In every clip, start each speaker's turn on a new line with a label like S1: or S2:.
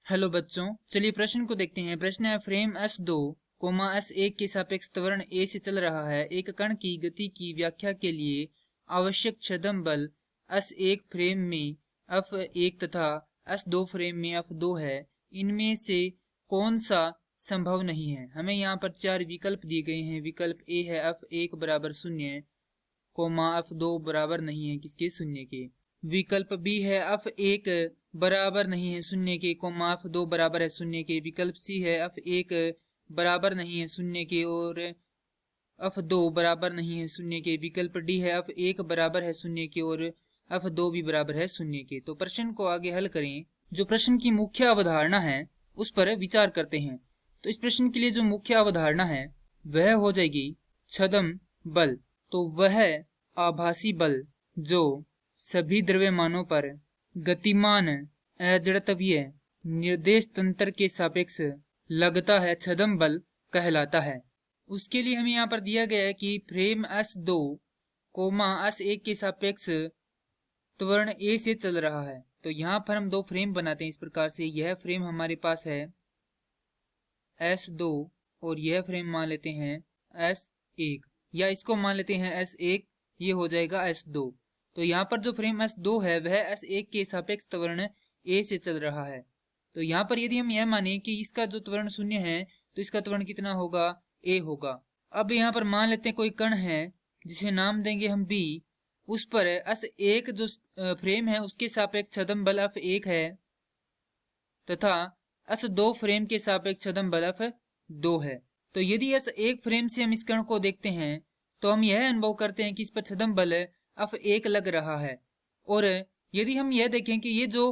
S1: Hello बच्चों, चलिए प्रश्न को देखते हैं। प्रश्न है फ्रेम S2, S1 के सापेक्ष त्वरण A से चल रहा है। एक कण की गति की व्याख्या के लिए आवश्यक छद्म बल S1 फ्रेम में F1 तथा S2 फ्रेम में F2 है। इनमें से कौन सा संभव नहीं है? हमें यहाँ पर चार विकल्प दिए गए हैं। विकल्प A है F1 बराबर 0, F2 बराबर नहीं है किसके? शून्य के। विकल्प बी है F1 बराबर नहीं है 0 के, F2 बराबर है 0 के। विकल्प सी है F1 बराबर नहीं है 0 के और F2 बराबर नहीं है 0 के। विकल्प डी है F1 बराबर है 0 के और F2 भी बराबर है 0 के। तो प्रश्न को आगे हल करें। जो प्रश्न की मुख्य अवधारणा है उस पर विचार करते हैं। तो इस प्रश्न के लिए जो मुख्य अवधारणा है वह हो जाएगी छद्म बल। तो वह आभासी बल जो सभी द्रव्यमानों पर गतिमान अजड़त्वीय निर्देश तंत्र के सापेक्ष लगता है, छद्म बल कहलाता है। उसके लिए हमें यहाँ पर दिया गया है कि फ्रेम S2, S1 के सापेक्ष त्वरण A से चल रहा है। तो यहाँ पर हम दो फ्रेम बनाते हैं इस प्रकार से। यह फ्रेम हमारे पास है S2 और यह फ्रेम मान लेते हैं S1, या इसको मान लेते हैं S1, ये हो जाएगा S2। तो यहाँ पर जो फ्रेम S2 है वह S1 के सापेक्ष त्वरण A से चल रहा है। तो यहाँ पर यदि हम यह माने कि इसका जो त्वरण 0 है तो इसका त्वरण कितना होगा? A होगा। अब यहाँ पर मान लेते हैं कोई कण है जिसे नाम देंगे हम B। उस पर S1 जो फ्रेम है उसके सापेक्ष छद्म बल F1 है तथा S2 फ्रेम के सापेक्ष छद्म बल F2 है। तो यदि S1 फ्रेम से हम इस कण को देखते हैं तो हम यह अनुभव करते हैं कि इस पर छद्म बल F1 लग रहा है। और यदि हम यह देखें कि ये जो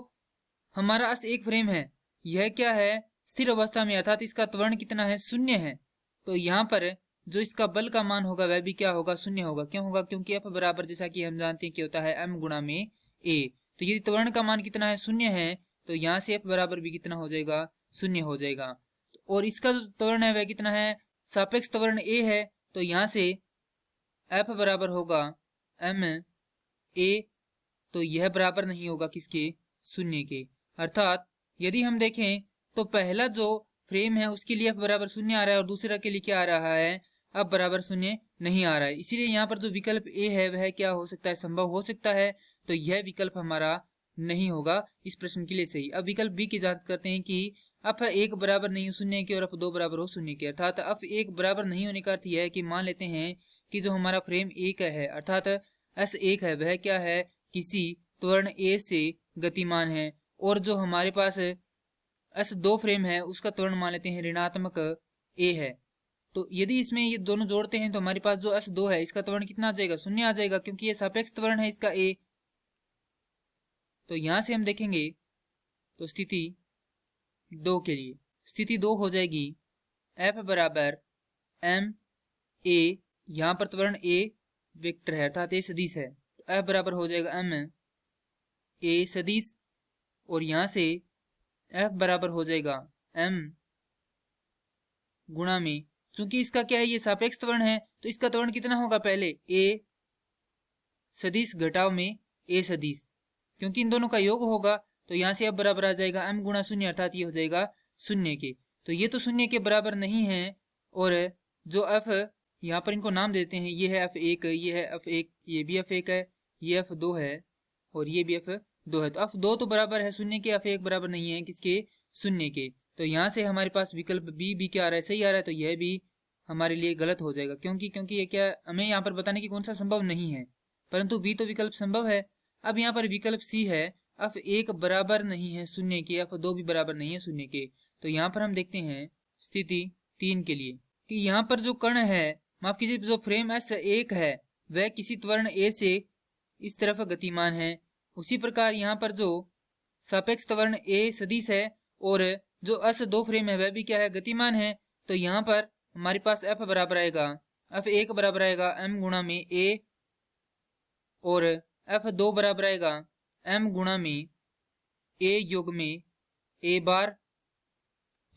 S1: हमारा S1 फ्रेम है यह क्या है? स्थिर अवस्था में, अर्थात इसका त्वरण कितना है? 0 है। तो यहाँ पर जो इसका बल का मान होगा वह भी क्या होगा? 0 होगा। क्यों होगा? क्योंकि F बराबर, जैसा कि हम जानते हैं कि होता है M गुणा में A। तो यदि त्वरण का मान कितना है? 0 है, तो यहाँ से F बराबर भी कितना हो जाएगा? 0 हो जाएगा। और इसका जो त्वरण है वह कितना है? सापेक्ष त्वरण A है, तो यहाँ से F बराबर होगा M A। तो यह बराबर नहीं होगा किसके? 0 के। अर्थात यदि हम देखें तो पहला जो फ्रेम है उसके लिए F बराबर 0 आ रहा है और दूसरा के लिए क्या आ रहा है? F बराबर 0 नहीं आ रहा है। इसीलिए यहाँ पर जो विकल्प A है वह क्या हो सकता है? संभव हो सकता है। तो यह विकल्प हमारा नहीं होगा इस प्रश्न के लिए सही। अब विकल्प बी की जांच करते हैं कि F1 बराबर नहीं 0 के और F2 बराबर हो 0 के। अर्थात F1 बराबर नहीं होने का अर्थ यह है कि मान लेते हैं कि जो हमारा फ्रेम 1 है अर्थात S1 है वह क्या है? किसी त्वरण A से गतिमान है। और जो हमारे पास S2 फ्रेम है उसका त्वरण मान लेते हैं ऋणात्मक A है। तो यदि इसमें ये दोनों जोड़ते हैं तो हमारे पास जो S2 है इसका त्वरण कितना आ जाएगा? 0 आ जाएगा, क्योंकि ये सापेक्ष त्वरण है इसका A। तो यहां से हम देखेंगे तो स्थिति 2 के लिए स्थिति 2 हो जाएगी F बराबर M A। यहाँ पर त्वरण A वेक्टर है अर्थात A सदिश है, तो F बराबर हो जाएगा M A सदिश। और यहां से F बराबर हो जाएगा M गुणा में, चूंकि इसका क्या है? ये सापेक्ष त्वरण है तो इसका त्वरण कितना होगा? पहले A सदिश घटाव में A सदिश, क्योंकि इन दोनों का योग होगा। तो यहां से F बराबर आ जाएगा M गुणा 0, अर्थात ये हो जाएगा 0 के। तो ये तो 0 के बराबर नहीं है। और जो F यहाँ पर इनको नाम देते हैं, ये है F1, ये है F1, ये भी F1 है, ये F2 है और ये भी F2 है। तो F2 तो बराबर है 0 के, F1 बराबर नहीं है किसके? 0 के। तो यहाँ से हमारे पास विकल्प बी भी क्या आ रहा है? सही आ रहा है। तो यह भी हमारे लिए गलत हो जाएगा, क्योंकि ये क्या, हमें यहाँ पर बताने की कौन सा संभव नहीं है, परंतु बी तो विकल्प संभव है। अब यहाँ पर विकल्प सी है F1 बराबर नहीं है 0 के, F2 भी बराबर नहीं है 0 के। तो यहाँ पर हम देखते हैं स्थिति 3 के लिए कि यहाँ पर जो कण है, माफ कीजिए, जो फ्रेम S1 है वह किसी त्वरण A से इस तरफ गतिमान है। उसी प्रकार यहाँ पर जो सापेक्ष त्वरण A सदिश है और जो S2 फ्रेम है वह भी क्या है? गतिमान है। तो यहाँ पर हमारे पास F बराबर आएगा, F1 बराबर आएगा M गुणा में A और F2 बराबर आएगा M गुणा में A योग में A बार।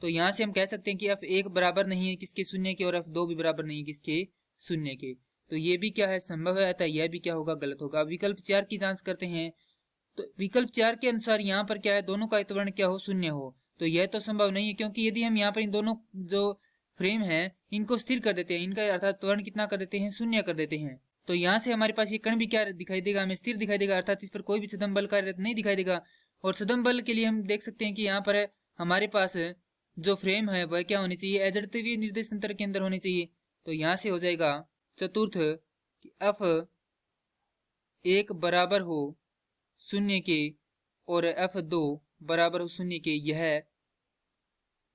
S1: तो यहां से हम कह सकते हैं कि F1 बराबर नहीं है किसके? 0 के, और F2 भी बराबर नहीं है किसके? 0 के। तो ये भी क्या है? संभव है, अतः यह भी क्या होगा? गलत होगा। विकल्प 4 की जांच करते हैं। तो विकल्प 4 के अनुसार यहाँ पर क्या है? दोनों का त्वरण क्या हो? 0 हो। तो यह तो संभव नहीं है, क्योंकि यदि हम यहाँ पर इन दोनों जो फ्रेम है इनको स्थिर कर देते हैं, इनका अर्थात त्वरण कितना कर देते हैं, 0 कर देते हैं, तो यहाँ से हमारे पास ये कण भी क्या दिखाई देगा, हमें स्थिर दिखाई देगा, अर्थात इस पर कोई भी छदम बल कार्यरत नहीं दिखाई देगा। और छदम बल के लिए हम देख सकते हैं कि यहाँ पर हमारे पास जो फ्रेम है वह क्या होनी चाहिए, अजड़त्वीय निर्देशांतर के अंदर होनी चाहिए। तो यहाँ से हो जाएगा चतुर्थ कि F1 बराबर हो 0 के और F2 बराबर हो 0 के, यह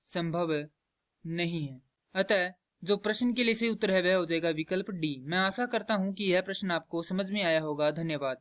S1: संभव नहीं है। अतः जो प्रश्न के लिए सही उत्तर है वह हो जाएगा विकल्प डी। मैं आशा करता हूं कि यह प्रश्न आपको समझ में आया होगा। धन्यवाद।